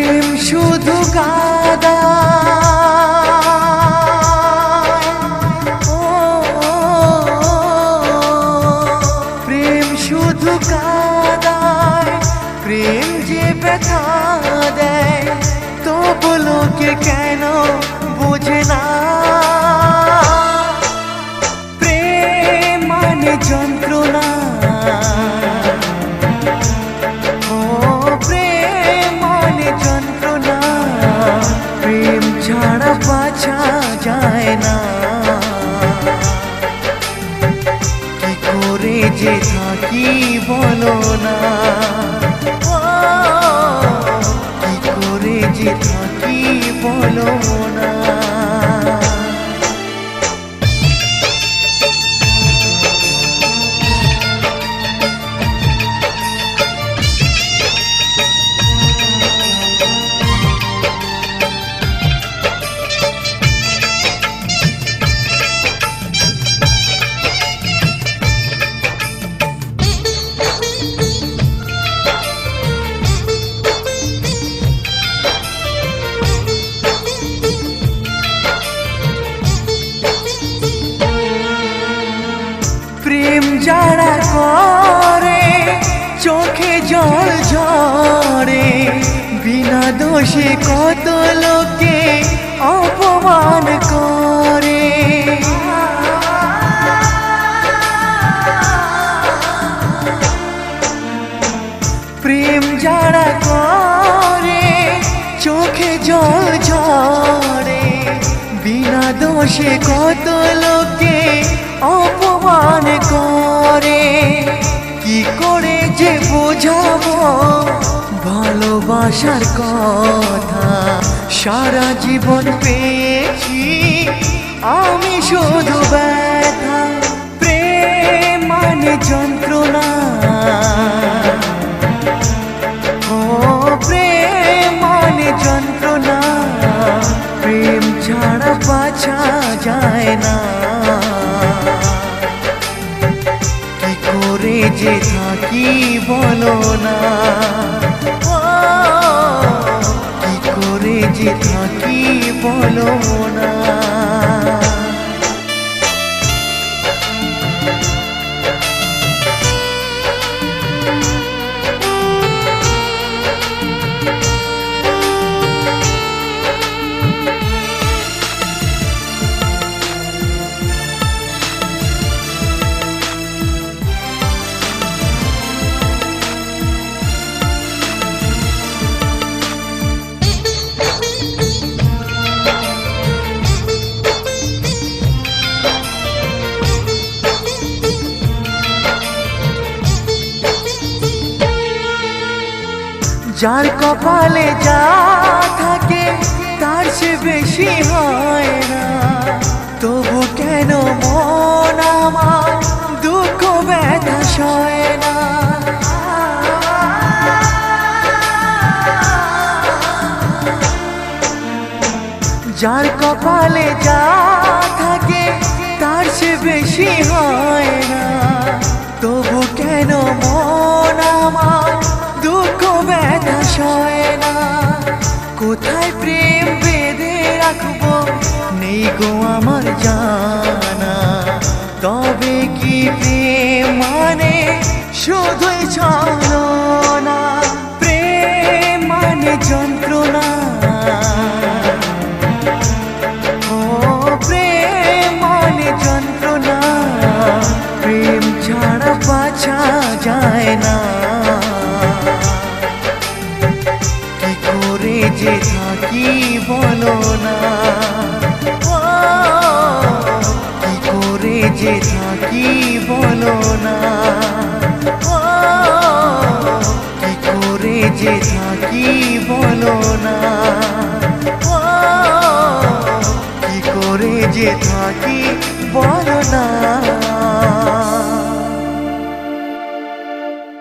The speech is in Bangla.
প্রেম শুধু কাদা প্রেম শুধু কাদায় প্রেম যে ব্যথা দেয় তবু লোকে কেন বোঝে না প্রেম মানে যন্ত্রণা প্রেম ছাড়া বাঁচা যায় না কি করে যে থাকি বলো না কি করে যে থাকি বলো না প্রেম যারা করে চোখে জল ঝরে বিনা দোষে কত লোকে অপমান করে প্রেম যারা করে চোখে জল ঝরে বিনা দোষে কত লোকে অপমান করে কি করে যে বোঝাবো ভালোবাসার কথা সারা জীবন পেয়েছি আমি শুধু ব্যথা প্রেম মানে যন্ত্রণা প্রেম মানে যন্ত্রণা প্রেম ছাড়া বাঁচা যায় না কি করে যে থাকি বলো না কি করে যে থাকি বলো না যার কপালে যা থাকে তার সে বেশি হয় না তবু কেন মন আমার দুঃখ ব্যথা সয় না যার কপালে যা থাকে তার সে বেশি হয় না তবু কেন মন আমার দুঃখ ব্যথা সয় না কোথায় প্রেম বেঁধে রাখবো নেই গো আমার জানা তবে কি প্রেম মানে শুধুই ছলনা প্রেম মানে যন্ত্রণা প্রেম মানে যন্ত্রণা প্রেম ছাড়া বাঁচা যায় না কি করে যে থাকি বলো না কি করে যে থাকি বলো না কি করে যে থাকি বলো না কি করে যে থাকি বলো না।